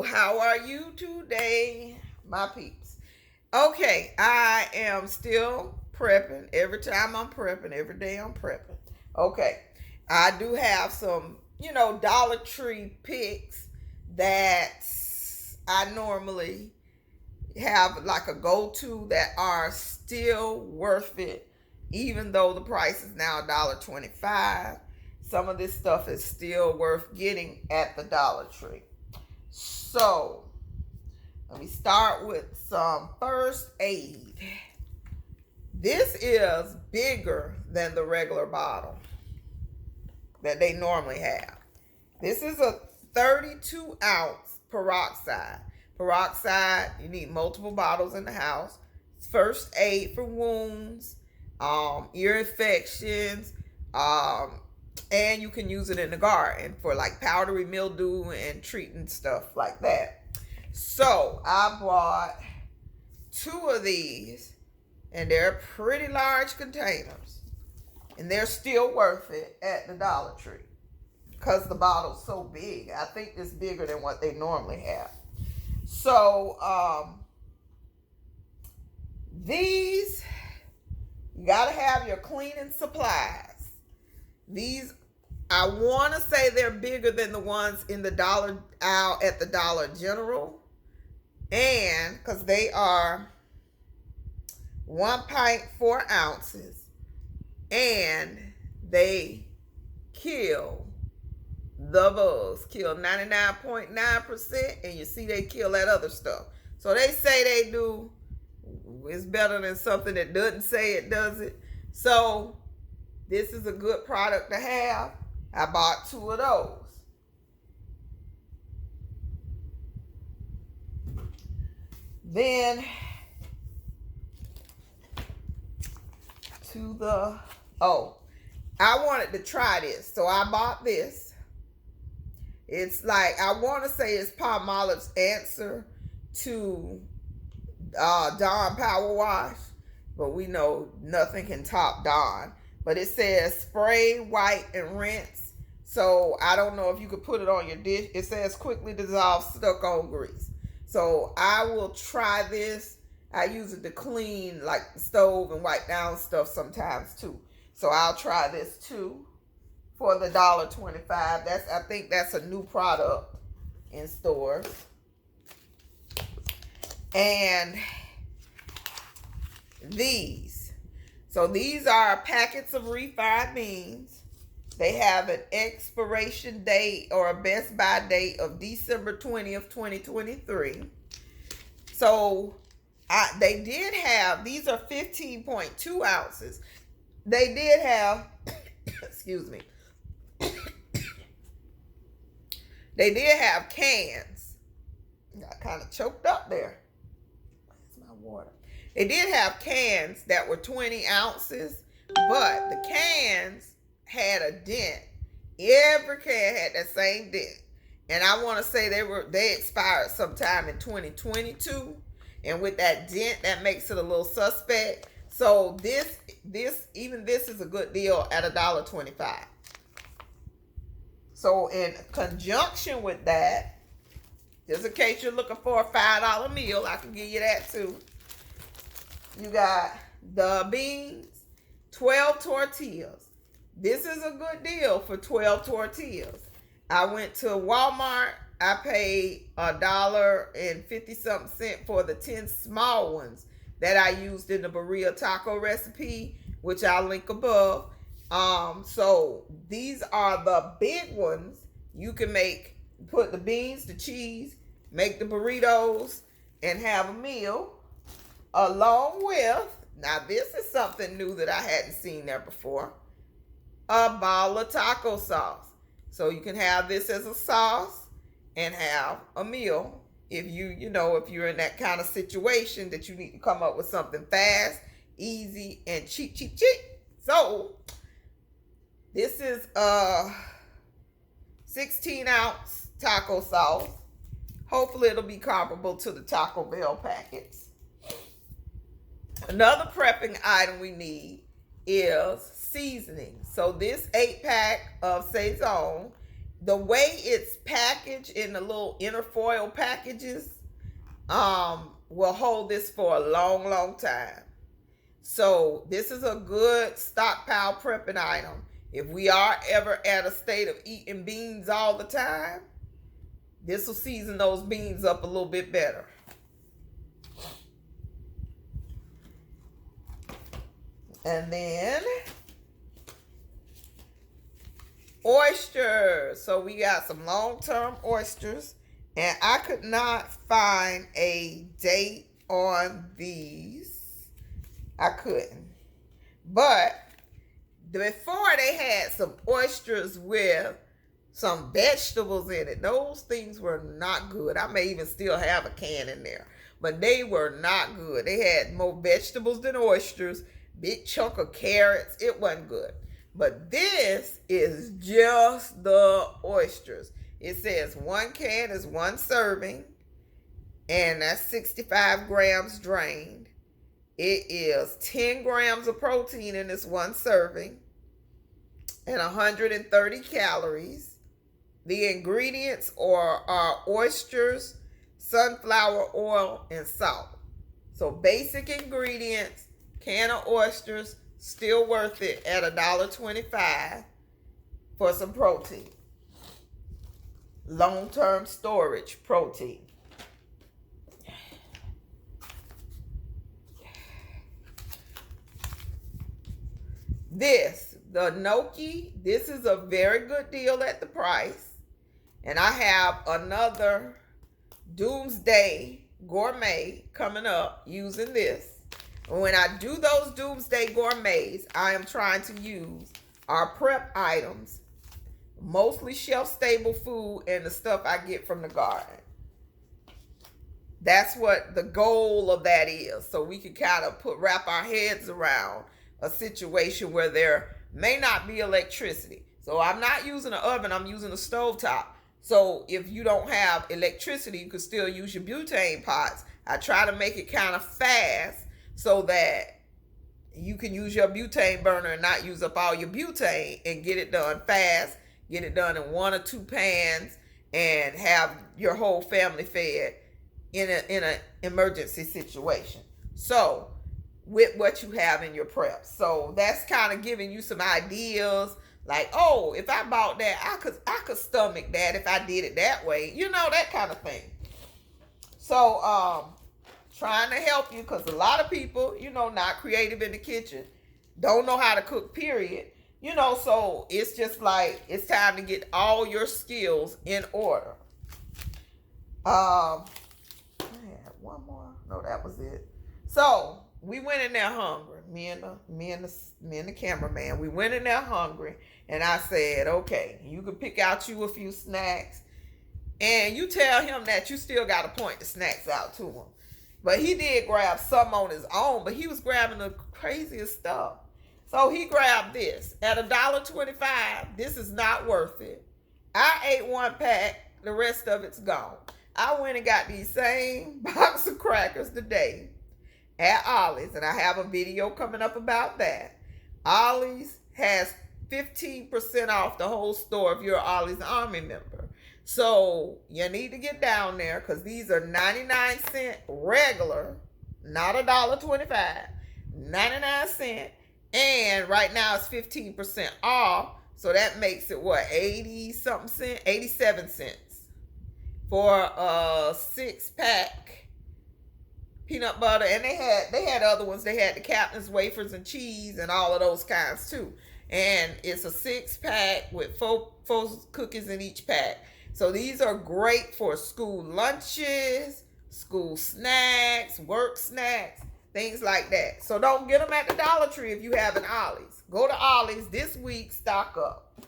Hello, how are you today, my peeps? Okay, I am still prepping. Every time I'm prepping, every day I'm prepping. Okay, I do have some, Dollar Tree picks that I normally have like a go-to that are still worth it, even though the price is now $1.25. Some of this stuff is still worth getting at the Dollar Tree. So, let me start with some first aid. This is bigger than the regular bottle that they normally have. This is a 32-ounce peroxide. Peroxide, you need multiple bottles in the house. It's first aid for wounds, ear infections, and you can use it in the garden for like powdery mildew and treating stuff like that. So I bought 2 of these, and they're pretty large containers, and they're still worth it at the Dollar Tree because the bottle's so big. I think it's bigger than what they normally have. So these, you gotta have your cleaning supplies. These, I want to say they're bigger than the ones in the dollar aisle at the Dollar General. And because they are 1 pint, 4 ounces. And they kill the bugs. Kill 99.9%. And you see they kill that other stuff. So they say they do. It's better than something that doesn't say it does it. So this is a good product to have. I bought 2 of those. Then I wanted to try this. So I bought this. It's like, I want to say it's Palmolive's answer to Dawn Power Wash. But we know nothing can top Dawn. But it says spray, wipe, and rinse. So I don't know if you could put it on your dish. It says quickly dissolve stuck-on grease. So I will try this. I use it to clean like the stove and wipe down stuff sometimes too. So I'll try this too for the $1.25. I think that's a new product in stores. And these. So these are packets of refried beans. They have an expiration date or a best by date of December 20th, 2023. So they did have, these are 15.2 ounces. They did have, excuse me. They did have cans. Got kind of choked up there. Where's my water? They did have cans that were 20 ounces, but the cans had a dent. Every can had that same dent. And I want to say they expired sometime in 2022. And with that dent, that makes it a little suspect. So this is a good deal at $1.25. So in conjunction with that, just in case you're looking for a $5 meal, I can give you that too. You got the beans, 12 tortillas. This is a good deal for 12 tortillas. I went to Walmart. I paid $1.50 for the 10 small ones that I used in the burrito taco recipe, which I'll link above. So these are the big ones. You can put the beans, the cheese, make the burritos, and have a meal. Along with, now this is something new that I hadn't seen there before, a bottle of taco sauce. So you can have this as a sauce and have a meal if if you're in that kind of situation that you need to come up with something fast, easy, and cheap. So this is a 16-ounce taco sauce. Hopefully it'll be comparable to the Taco Bell packets. Another prepping item we need is seasoning. So this 8-pack of Saison the way it's packaged in the little inner foil packages will hold this for a long, long time. So this is a good stockpile prepping item. If we are ever at a state of eating beans all the time, this will season those beans up a little bit better. And then oysters. So we got some long-term oysters, and I could not find a date on these. I couldn't. But before, they had some oysters with some vegetables in it. Those things were not good. I may even still have a can in there, but they were not good. They had more vegetables than oysters, big chunk of carrots. It wasn't good. But this is just the oysters. It says 1 can is 1 serving, and that's 65 grams drained. It is 10 grams of protein in this 1 serving and 130 calories. The ingredients are oysters, sunflower oil, and salt. So basic ingredients, can of oysters, still worth it at $1.25 for some protein. Long-term storage protein. The gnocchi, this is a very good deal at the price. And I have another Doomsday Gourmet coming up using this. When I do those Doomsday Gourmets, I am trying to use our prep items, mostly shelf-stable food and the stuff I get from the garden. That's what the goal of that is. So we can kind of wrap our heads around a situation where there may not be electricity. So I'm not using an oven, I'm using a stovetop. So if you don't have electricity, you can still use your butane pots. I try to make it kind of fast so that you can use your butane burner and not use up all your butane, and get it done fast, get it done in 1 or 2 pans, and have your whole family fed in an emergency situation. So with what you have in your prep. So that's kind of giving you some ideas. Like, oh, if I bought that, I could stomach that if I did it that way. You know, that kind of thing. So, trying to help you, because a lot of people, not creative in the kitchen, don't know how to cook, period. So it's just like, it's time to get all your skills in order. I had one more. No, that was it. So we went in there hungry. Me and the cameraman. We went in there hungry, and I said, okay, you can pick out you a few snacks, and you tell him that you still got to point the snacks out to him. But he did grab some on his own, but he was grabbing the craziest stuff. So he grabbed this at $1.25. This is not worth it. I ate 1 pack. The rest of it's gone. I went and got these same box of crackers today at Ollie's, and I have a video coming up about that. Ollie's has 15% off the whole store if you're an Ollie's Army member. So you need to get down there, because these are 99-cent regular, not $1.25, 99-cent, and right now it's 15% off. So that makes it what, 80-something cents, 87 cents for a 6-pack peanut butter. And they had other ones. They had the Captain's wafers and cheese and all of those kinds too. And it's a 6-pack with four cookies in each pack. So these are great for school lunches, school snacks, work snacks, things like that. So don't get them at the Dollar Tree if you have an Ollie's. Go to Ollie's this week, stock up.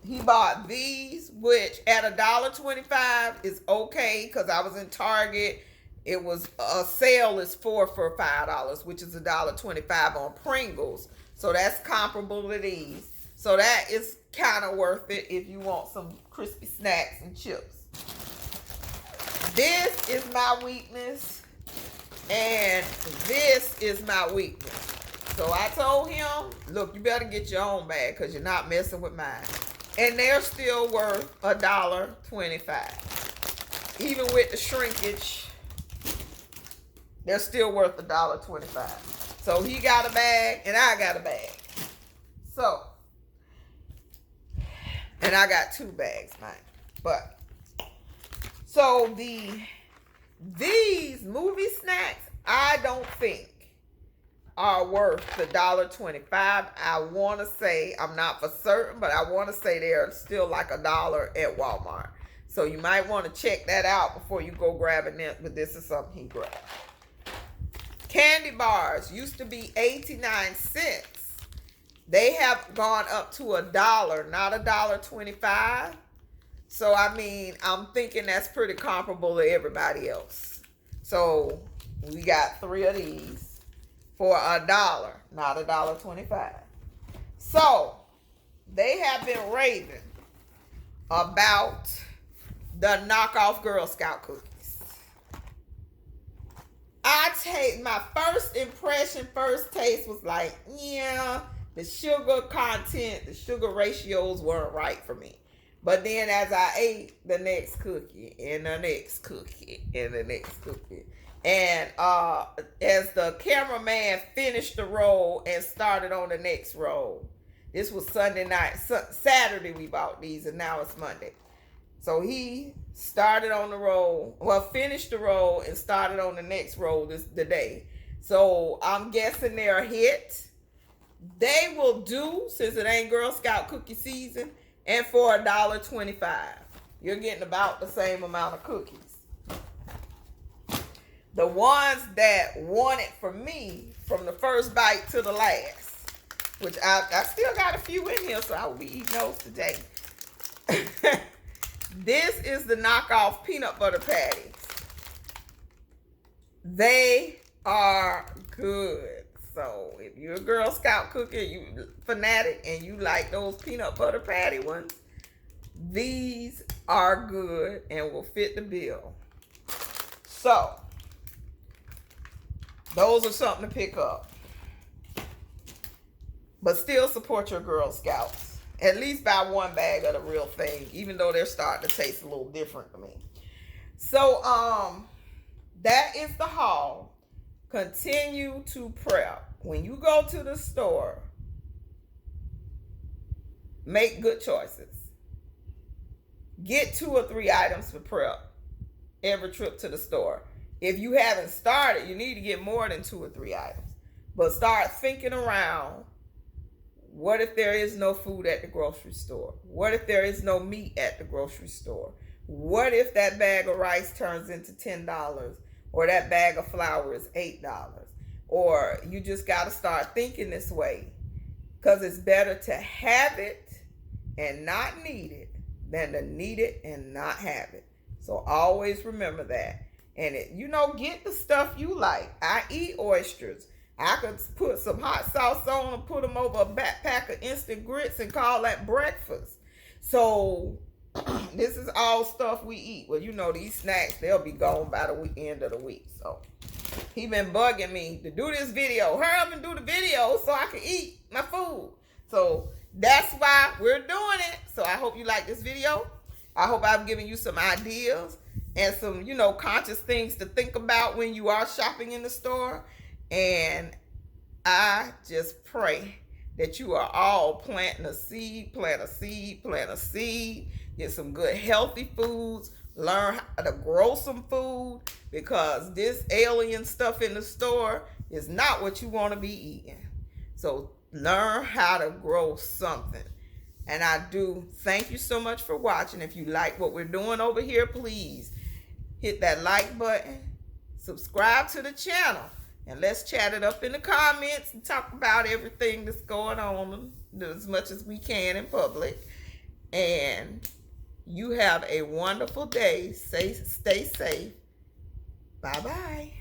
He bought these, which at $1.25 is okay, because I was in Target. It was a sale is 4 for $5, which is $1.25 on Pringles. So that's comparable to these. So that is kind of worth it if you want some crispy snacks and chips. This is my weakness, and this is my weakness. So I told him, look, you better get your own bag because you're not messing with mine. And they're still worth $1.25. Even with the shrinkage, they're still worth $1.25. So he got a bag and I got a bag. So, and I got 2 bags, mine. But, so these movie snacks, I don't think are worth the $1.25. I want to say, I'm not for certain, but I want to say they're still like $1 at Walmart. So you might want to check that out before you go grabbing them. But this is something he grabbed. Candy bars used to be 89 cents. They have gone up to $1, not $1.25. So I mean, I'm thinking that's pretty comparable to everybody else. So we got 3 of these for $1, not $1.25. So they have been raving about the knockoff Girl Scout cookies. My first impression, first taste was like, yeah, the sugar content, the sugar ratios weren't right for me. But then as I ate the next cookie and the next cookie and the next cookie, and as the cameraman finished the roll and started on the next roll, this was Sunday night, Saturday we bought these, and now it's Monday. So he started on the roll, finished the roll and started on the next roll the day. So I'm guessing they're a hit. They will do, since it ain't Girl Scout cookie season, and for $1.25. You're getting about the same amount of cookies. The ones that won it for me from the first bite to the last, which I still got a few in here, so I will be eating those today. This is the knockoff peanut butter patties. They are good. So if you're a Girl Scout cookie, you fanatic, and you like those peanut butter patty ones, these are good and will fit the bill. So those are something to pick up. But still support your Girl Scouts. At least buy 1 bag of the real thing, even though they're starting to taste a little different to me. So that is the haul. Continue to prep. When you go to the store, make good choices. Get 2 or 3 items for prep every trip to the store. If you haven't started, you need to get more than 2 or 3 items. But start thinking around, what if there is no food at the grocery store? What if there is no meat at the grocery store? What if that bag of rice turns into $10 or that bag of flour is $8? Or you just got to start thinking this way, because it's better to have it and not need it than to need it and not have it. So always remember that. And get the stuff you like. I eat oysters. I could put some hot sauce on and put them over a backpack of instant grits and call that breakfast. So this is all stuff we eat. Well, these snacks, they'll be gone by the end of the week. So he been bugging me to do this video. Hurry up and do the video so I can eat my food. So that's why we're doing it. So I hope you like this video. I hope I've given you some ideas and some, conscious things to think about when you are shopping in the store. And I just pray that you are all planting a seed, plant a seed, plant a seed. Get some good healthy foods. Learn how to grow some food, because this alien stuff in the store is not what you want to be eating. So learn how to grow something. And I do thank you so much for watching. If you like what we're doing over here, please hit that like button, subscribe to the channel, and let's chat it up in the comments and talk about everything that's going on as much as we can in public. And you have a wonderful day. Stay safe. Bye-bye.